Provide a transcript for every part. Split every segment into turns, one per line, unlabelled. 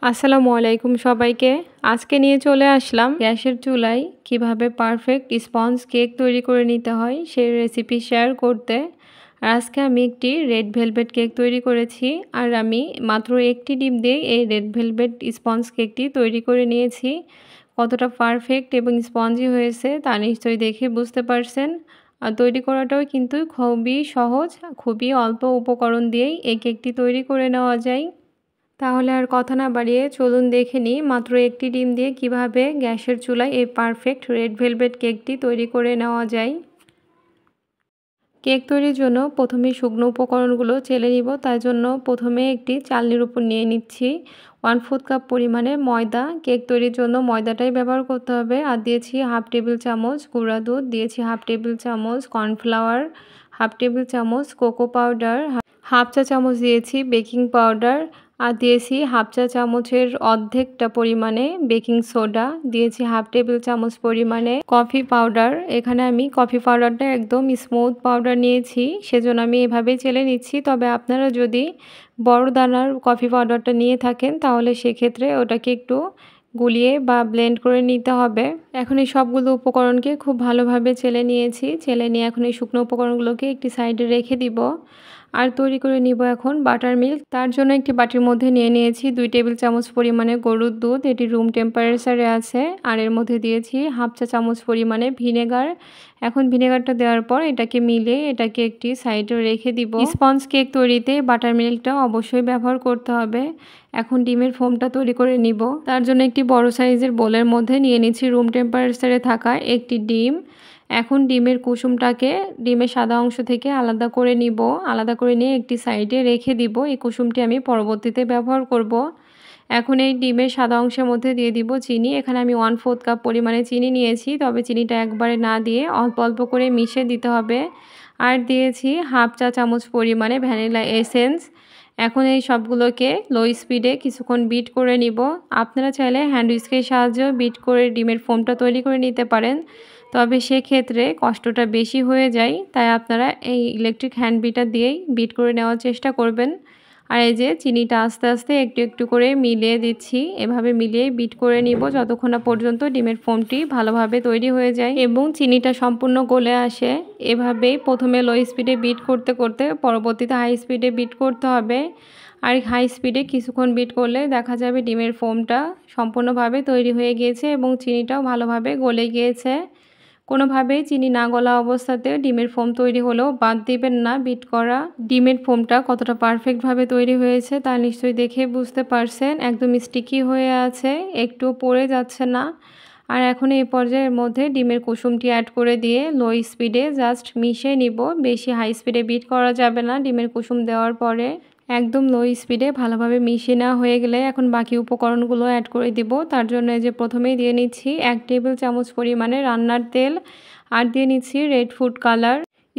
আসসালামু আলাইকুম সবাইকে। আজকে নিয়ে চলে আসলাম গ্যাসের চুলায় কিভাবে পারফেক্ট স্পঞ্জ কেক তৈরি করে নিতে হয় সেই রেসিপি শেয়ার করতে। আর আজকে আমি একটি রেড ভেলভেট কেক তৈরি করেছি। আর আমি মাত্র একটি ডিম দিয়ে এই রেড ভেলভেট স্পঞ্জ কেকটি তৈরি করে নিয়েছি। কতটা পারফেক্ট এবং স্পঞ্জি হয়েছে তা নিশ্চয়ই দেখে বুঝতে পারছেন। আর তৈরি করাটাও কিন্তু খুবই সহজ, খুবই অল্প উপকরণ দিয়েই এই কেকটি তৈরি করে নেওয়া যায়। তাহলে আর কথা না বাড়িয়ে চলুন দেখে নিই মাত্র একটি ডিম দিয়ে কিভাবে গ্যাসের চুলায় এই পারফেক্ট রেড ভেলভেট কেকটি তৈরি করে নেওয়া যায়। কেক তৈরির জন্য প্রথমে শুকনো উপকরণগুলো চেলে নিব। তার জন্য প্রথমে একটি চালনির উপর নিয়ে নিচ্ছি 1/4 কাপ পরিমাণে ময়দা। কেক তৈরির জন্য ময়দাটাই ব্যবহার করতে হবে। আর দিয়েছি হাফ টেবিল চামচ গুঁড়া দুধ, দিয়েছি হাফ টেবিল চামচ কর্নফ্লাওয়ার, হাফ টেবিল চামচ কোকো পাউডার, হাফ চা চামচ দিয়েছি বেকিং পাউডার, আর দিয়েছি হাফ চা চামচের অর্ধেকটা পরিমাণে বেকিং সোডা, দিয়েছি হাফ টেবিল চামচ পরিমাণে কফি পাউডার। এখানে আমি কফি পাউডারটা একদম স্মুথ পাউডার নিয়েছি, সেজন্য আমি এভাবেই চেলে নিচ্ছি। তবে আপনারা যদি বড় দানার কফি পাউডারটা নিয়ে থাকেন তাহলে সেক্ষেত্রে ওটাকে একটু গুলিয়ে বা ব্লেন্ড করে নিতে হবে। এখন এই সবগুলো উপকরণকে খুব ভালোভাবে চেলে নিয়েছি। চেলে নিয়ে এখন এই শুকনো উপকরণগুলোকে একটি সাইডে রেখে দিব। আর তৈরি করে নিব এখন বাটার মিল্ক। তার জন্য একটি বাটির মধ্যে নিয়ে নিয়েছি 2 টেবিল চামচ পরিমাণে গরুর দুধ। এটি রুম টেম্পারেচারে আছে। আর এর মধ্যে দিয়েছি হাফ চা চামচ পরিমাণে ভিনেগার। এখন ভিনেগারটা দেওয়ার পর এটাকে মিলিয়ে এটাকে একটি সাইডে রেখে দিব। স্পঞ্জ কেক তৈরিতে বাটার মিল্কটা অবশ্যই ব্যবহার করতে হবে। এখন ডিমের ফোমটা তৈরি করে নিব। তার জন্য একটি বড় সাইজের বোলের মধ্যে নিয়ে নিচ্ছি রুম টেম্পারেচারে থাকা একটি ডিম। এখন ডিমের কুসুমটাকে ডিমের সাদা অংশ থেকে আলাদা করে নিব। আলাদা করে নিয়ে একটি সাইডে রেখে দিব। এই কুসুমটি আমি পরবর্তীতে ব্যবহার করব। এখন এই ডিমের সাদা অংশের মধ্যে দিয়ে দিব চিনি। এখানে আমি 1/4 কাপ পরিমাণে চিনি নিয়েছি, তবে চিনিটা একবারে না দিয়ে অল্প অল্প করে মিশে দিতে হবে। আর দিয়েছি হাফ চা চামচ পরিমাণে ভ্যানিলা এসেন্স। এখন এই সবগুলোকে লো স্পিডে কিছুক্ষণ বিট করে নিব। আপনারা চাইলে হ্যান্ড উইস্কের সাহায্যেও বিট করে ডিমের ফোমটা তৈরি করে নিতে পারেন, তবে সেক্ষেত্রে কষ্টটা বেশি হয়ে যায়। তাই আপনারা এই ইলেকট্রিক হ্যান্ড বিটার দিয়েই বিট করে নেওয়ার চেষ্টা করবেন। আর এই যে চিনিটা আস্তে আস্তে একটু একটু করে মিলিয়ে দিচ্ছি। এভাবে মিলিয়ে বিট করে নিব যতক্ষণ না পর্যন্ত ডিমের ফোমটি ভালোভাবে তৈরি হয়ে যায় এবং চিনিটা সম্পূর্ণ গলে আসে। এভাবেই প্রথমে লো স্পিডে বিট করতে করতে পরবর্তীতে হাই স্পিডে বিট করতে হবে। আর হাই স্পিডে কিছুক্ষণ বিট করলে দেখা যাবে ডিমের ফোমটা সম্পূর্ণভাবে তৈরি হয়ে গিয়েছে এবং চিনিটাও ভালোভাবে গলে গিয়েছে। কোনোভাবেই চিনি না গলা অবস্থাতে ডিমের ফোম তৈরি হলেও বাদ দিবেন না বিট করা। ডিমের ফোমটা কতটা পারফেক্টভাবে তৈরি হয়েছে তা নিশ্চয়ই দেখে বুঝতে পারছেন। একদম স্টিকি হয়ে আছে, একটু পড়ে যাচ্ছে না। আর এখন এই পর্যায়ের মধ্যে ডিমের কুসুমটি অ্যাড করে দিয়ে লো স্পিডে জাস্ট মিশিয়ে নিব। বেশি হাই স্পিডে বিট করা যাবে না। ডিমের কুসুম দেওয়ার পরে একদম লো স্পিডে ভালোভাবে মিশিয়ে নেওয়া হয়ে গেলে এখন বাকি উপকরণগুলো অ্যাড করে দিব। তার জন্য যে প্রথমেই দিয়ে নিচ্ছি 1 টেবিল চামচ পরিমাণে রান্নার তেল। আর দিয়ে নিচ্ছি রেড ফুড কালার।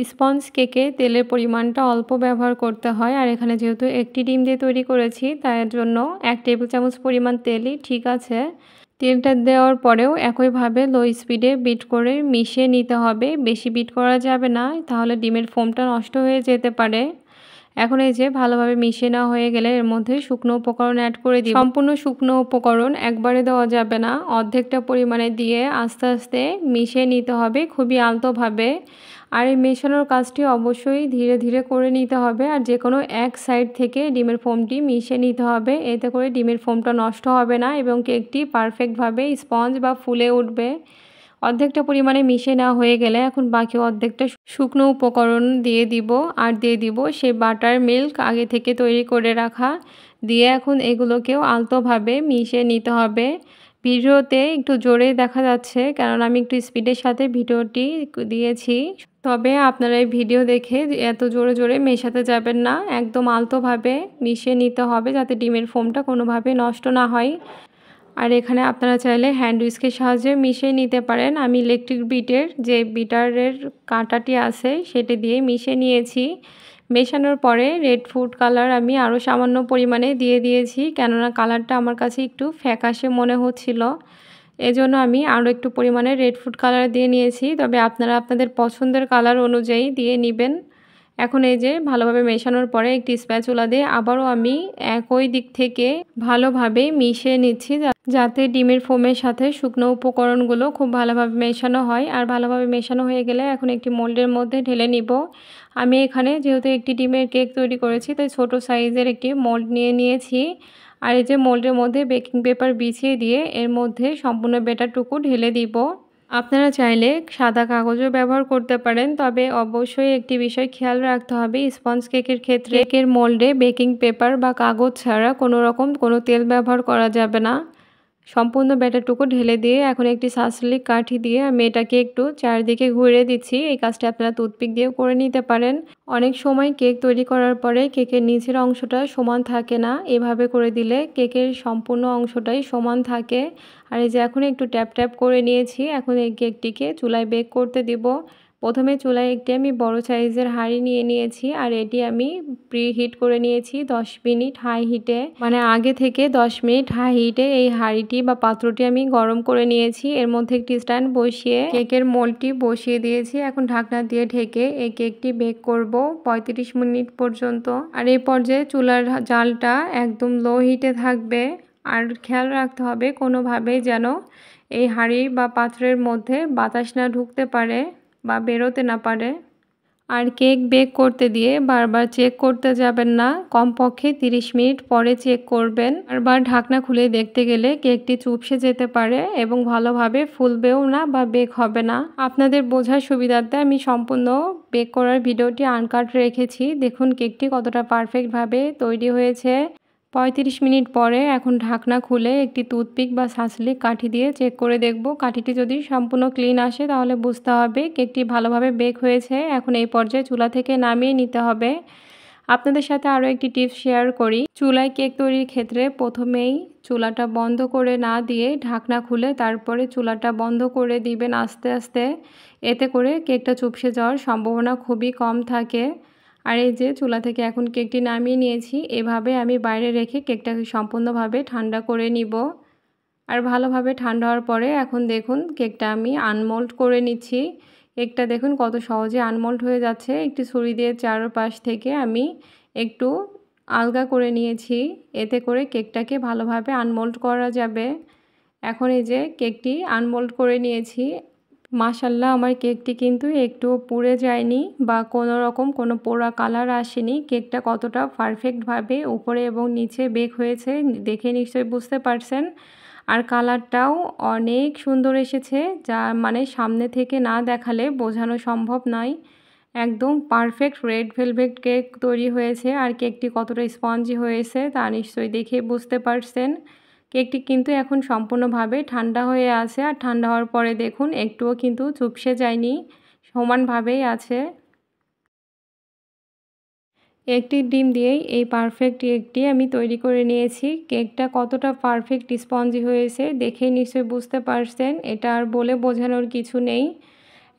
স্পঞ্জ কেকে তেলের পরিমাণটা অল্প ব্যবহার করতে হয়, আর এখানে যেহেতু একটি ডিম দিয়ে তৈরি করেছি তার জন্য 1 টেবিল চামচ পরিমাণ তেলই ঠিক আছে। তেলটা দেওয়ার পরেও একইভাবে লো স্পিডে বিট করে মিশিয়ে নিতে হবে। বেশি বিট করা যাবে না, তাহলে ডিমের ফোমটা নষ্ট হয়ে যেতে পারে। এখন এই যে ভালোভাবে মিশিয়ে নেওয়া হয়ে গেলে এর মধ্যে শুকনো উপকরণ অ্যাড করে দিই। সম্পূর্ণ শুকনো উপকরণ একবারে দেওয়া যাবে না, অর্ধেকটা পরিমাণে দিয়ে আস্তে আস্তে মিশিয়ে নিতে হবে খুবই আলতোভাবে। আর এই মেশানোর কাজটি অবশ্যই ধীরে ধীরে করে নিতে হবে। আর যে কোনো এক সাইড থেকে ডিমের ফোমটি মিশিয়ে নিতে হবে, এতে করে ডিমের ফোমটা নষ্ট হবে না এবং কেকটি পারফেক্টভাবে স্পঞ্জ বা ফুলে উঠবে। অর্ধেকটা পরিমাণে মিশিয়ে নেওয়া হয়ে গেলে এখন বাকি অর্ধেকটা শুকনো উপকরণ দিয়ে দিব। আর দিয়ে দিব সেই বাটার মিল্ক আগে থেকে তৈরি করে রাখা। দিয়ে এখন এগুলোকেও আলতোভাবে মিশিয়ে নিতে হবে। ভিডিওতে একটু জোরে দেখা যাচ্ছে, কারণ আমি একটু স্পিডের সাথে ভিডিওটি দিয়েছি। তবে আপনারা এই ভিডিও দেখে এত জোরে জোরে মেশাতে যাবেন না, একদম আলতোভাবে মিশিয়ে নিতে হবে যাতে ডিমের ফোমটা কোনোভাবে নষ্ট না হয়। আর এখানে আপনারা চাইলে হ্যান্ড উইস্কের সাহায্যে মিশিয়ে নিতে পারেন। আমি ইলেকট্রিক বিটের যে বিটারের কাঁটাটি আছে সেটা দিয়ে মিশিয়ে নিয়েছি। মেশানোর পরে রেড ফুড কালার আমি আরও সামান্য পরিমাণে দিয়ে দিয়েছি, কেননা কালারটা আমার কাছে একটু ফ্যাকাশে মনে হচ্ছিল। এজন্য আমি আরও একটু পরিমাণে রেড ফুড কালার দিয়ে নিয়েছি, তবে আপনারা আপনাদের পছন্দের কালার অনুযায়ী দিয়ে নেবেন। এখন এই যে ভালোভাবে মেশানোর পরে একটি স্প্যাচুলা দিয়ে আবারও আমি একই দিক থেকে ভালোভাবে মিশিয়ে নিচ্ছি, যাতে ডিমের ফোমের সাথে শুকনো উপকরণগুলো খুব ভালোভাবে মেশানো হয়। আর ভালোভাবে মেশানো হয়ে গেলে এখন একটি মোল্ডের মধ্যে ঢেলে নিব। আমি এখানে যেহেতু একটি ডিমের কেক তৈরি করেছি, তাই ছোট সাইজের একটি মোল্ড নিয়ে নিয়েছি। আর এই যে মোল্ডের মধ্যে বেকিং পেপার বিছিয়ে দিয়ে এর মধ্যে সম্পূর্ণ ব্যাটারটুকু ঢেলে দিব। আপনারা চাইলে সাদা কাগজও ব্যবহার করতে পারেন, তবে অবশ্যই একটি বিষয় খেয়াল রাখতে হবে, স্পঞ্জ কেকের ক্ষেত্রে কেকের মোল্ডে বেকিং পেপার বা কাগজ ছাড়া কোনো তেল ব্যবহার করা যাবে না। সম্পূর্ণ ব্যাটারটুকু ঢেলে দিয়ে এখন একটি সানসিল্ক কাঠি দিয়ে আমি এটাকে একটু চারদিকে ঘুরিয়ে দিচ্ছি। এই কাজটা আপনারা টুথপিক দিয়েও করে নিতে পারেন। অনেক সময় কেক তৈরি করার পরে কেকের নিচের অংশটা সমান থাকে না, এভাবে করে দিলে কেকের সম্পূর্ণ অংশটাই সমান থাকে। আর এই যে এখন একটু ট্যাপ ট্যাপ করে নিয়েছি। এখন এই কেকটিকে চুলায় বেক করতে দিব। প্রথমে চুলায় একটি আমি বড় সাইজের হাঁড়ি নিয়ে নিয়েছি, আর এটি আমি প্রিহিট করে নিয়েছি 10 মিনিট হাই হিটে, মানে আগে থেকে 10 মিনিট হাই হিটে এই হাঁড়িটি বা পাত্রটি আমি গরম করে নিয়েছি। এর মধ্যে একটি স্ট্যান্ড বসিয়ে কেকের মোল্ডটি বসিয়ে দিয়েছি। এখন ঢাকনা দিয়ে ঢেকে এই কেকটি বেক করব 35 মিনিট পর্যন্ত। আর এই পর্যায়ে চুলার জালটা একদম লো হিটে থাকবে। আর খেয়াল রাখতে হবে কোনোভাবেই যেন এই হাঁড়ি বা পাত্রের মধ্যে বাতাস না ঢুকতে পারে বা বেরোতে না পারে। আর কেক বেক করতে দিয়ে বারবার চেক করতে যাবেন না, কমপক্ষে 30 মিনিট পরে চেক করবেন। বারবার ঢাকনা খুলে দেখতে গেলে কেকটি চুপসে যেতে পারে এবং ভালোভাবে ফুলবেও না বা বেক হবে না। আপনাদের বোঝার সুবিধার্থে আমি সম্পূর্ণ বেক করার ভিডিওটি আনকাট রেখেছি। দেখুন কেকটি কতটা পারফেক্টভাবে তৈরি হয়েছে। 35 মিনিট পরে এখন ঢাকনা খুলে একটি টুথপিক বা সানসিল্ক কাঠি দিয়ে চেক করে দেখব। কাঠিটি যদি সম্পূর্ণ ক্লিন আসে তাহলে বুঝতে হবে কেকটি ভালোভাবে বেক হয়েছে। এখন এই পর্যায়ে চুলা থেকে নামিয়ে নিতে হবে। আপনাদের সাথে আরও একটি টিপস শেয়ার করি। চুলায় কেক তৈরির ক্ষেত্রে প্রথমেই চুলাটা বন্ধ করে না দিয়ে ঢাকনা খুলে তারপরে চুলাটা বন্ধ করে দিবেন আস্তে আস্তে। এতে করে কেকটা চুপসে যাওয়ার সম্ভাবনা খুবই কম থাকে। আর এই যে চুলা থেকে এখন কেকটি নামিয়ে নিয়েছি। এভাবে আমি বাইরে রেখে কেকটাকে সম্পূর্ণভাবে ঠান্ডা করে নিব। আর ভালোভাবে ঠান্ডা হওয়ার পরে এখন দেখুন কেকটা আমি আনমোল্ড করে নিচ্ছি। কেকটা দেখুন কত সহজে আনমোল্ড হয়ে যাচ্ছে। একটি ছুরি দিয়ে চারপাশ থেকে আমি একটু আলগা করে নিয়েছি, এতে করে কেকটাকে ভালোভাবে আনমোল্ড করা যাবে। এখন এই যে কেকটি আনমোল্ড করে নিয়েছি। মাশাআল্লাহ, আমার কেকটি কিন্তু একটুও পুড়ে যায়নি বা কোনো পোড়া কালার আসেনি। কেকটা কতটা পারফেক্টভাবে উপরে এবং নিচে বেক হয়েছে দেখে নিশ্চয়ই বুঝতে পারছেন। আর কালারটাও অনেক সুন্দর এসেছে, যা মানে সামনে থেকে না দেখালে বোঝানো সম্ভব নয়। একদম পারফেক্ট রেড ভেলভেট কেক তৈরি হয়েছে। আর কেকটি কতটা স্পঞ্জি হয়েছে তা নিশ্চয়ই দেখে বুঝতে পারছেন। কেকটি কিন্তু এখন সম্পূর্ণভাবে ঠান্ডা হয়ে আছে। আর ঠান্ডা হওয়ার পরে দেখুন একটুও কিন্তু চুপসে যায়নি, সমানভাবেই আছে। একটি ডিম দিয়েই এই পারফেক্ট কেকটি আমি তৈরি করে নিয়েছি। কেকটা কতটা পারফেক্ট স্পঞ্জি হয়েছে দেখেই নিশ্চয়ই বুঝতে পারছেন। এটা আর বলে বোঝানোর কিছু নেই।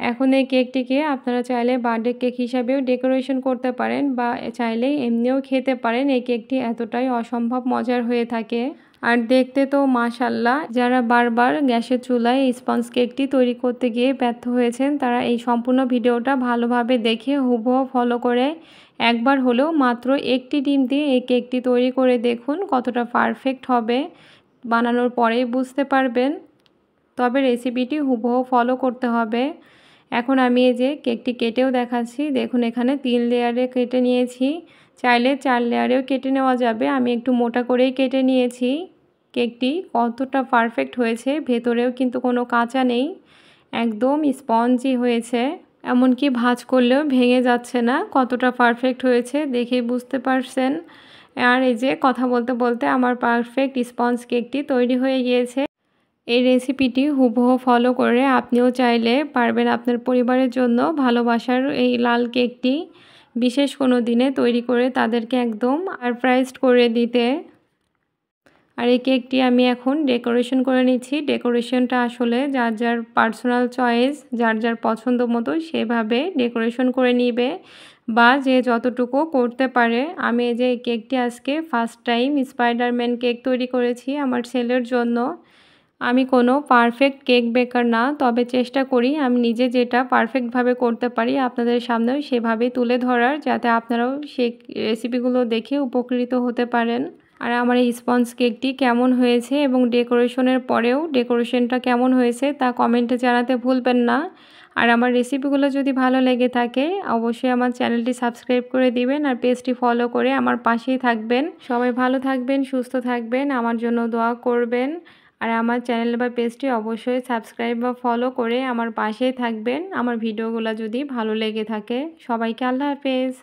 এখন এই কেকটিকে আপনারা চাইলে বার্থডে কেক হিসাবেও ডেকোরেশন করতে পারেন বা চাইলেই এমনিও খেতে পারেন। এই কেকটি এতটাই অসম্ভব মজার হয়ে থাকে। আর দেখতে তো মাশাআল্লাহ। যারা বারবার গ্যাসের চুলায় এই স্পঞ্জ কেকটি তৈরি করতে গিয়ে ব্যর্থ হয়েছেন, তারা এই সম্পূর্ণ ভিডিওটা ভালোভাবে দেখে হুবহু ফলো করে একবার হলেও মাত্র একটি ডিম দিয়ে এই কেকটি তৈরি করে দেখুন কতটা পারফেক্ট হবে। বানানোর পরেই বুঝতে পারবেন। তবে রেসিপিটি হুবহু ফলো করতে হবে। এখন আমি এই যে কেকটি কেটেও দেখাচ্ছি। দেখুন এখানে 3 লেয়ারে কেটে নিয়েছি, চাইলে 4 লেয়ারেও কেটে নেওয়া যাবে। আমি একটু মোটা করেই কেটে নিয়েছি। কেকটি কতটা পারফেক্ট হয়েছে, ভেতরেও কিন্তু কোনো কাঁচা নেই, একদম স্পঞ্জি হয়েছে। এমনকি ভাঁজ করলেও ভেঙে যাচ্ছে না। কতটা পারফেক্ট হয়েছে দেখেই বুঝতে পারছেন। আর এই যে কথা বলতে বলতে আমার পারফেক্ট স্পঞ্জ কেকটি তৈরি হয়ে গিয়েছে। এই রেসিপিটি হুবহু ফলো করে আপনিও চাইলে পারবেন আপনার পরিবারের জন্য ভালোবাসার এই লাল কেকটি বিশেষ কোনো দিনে তৈরি করে তাদেরকে একদম সারপ্রাইজড করে দিতে। আর এই কেকটি আমি এখন ডেকোরেশন করে নিচ্ছি। ডেকোরেশনটা আসলে যার যার পার্সোনাল চয়েস, যার যার পছন্দ মতো সেভাবে ডেকোরেশন করে নিবে বা যে যতটুকু করতে পারে। আমি এই যে এই কেকটি আজকে ফার্স্ট টাইম স্পাইডারম্যান কেক তৈরি করেছি আমার ছেলের জন্য। আমি কোনো পারফেক্ট কেক বেকার না, তবে চেষ্টা করি আমি নিজে যেটা পারফেক্টভাবে করতে পারি আপনাদের সামনেও সেভাবেই তুলে ধরার, যাতে আপনারাও সেই রেসিপিগুলো দেখে উপকৃত হতে পারেন। আর আমার এই স্পঞ্জ কেকটি কেমন হয়েছে এবং ডেকোরেশনের পরেও ডেকোরেশনটা কেমন হয়েছে তা কমেন্টে জানাতে ভুলবেন না। আর আমার রেসিপিগুলো যদি ভালো লেগে থাকে অবশ্যই আমার চ্যানেলটি সাবস্ক্রাইব করে দিবেন আর পেজটি ফলো করে আমার পাশেই থাকবেন। সবাই ভালো থাকবেন, সুস্থ থাকবেন, আমার জন্য দোয়া করবেন। আর আমার চ্যানেল বা পেজটি অবশ্যই সাবস্ক্রাইব বা ফলো করে আমার পাশেই থাকবেন আমার ভিডিওগুলো যদি ভালো লেগে থাকে। সবাইকে আল্লাহ হাফেজ।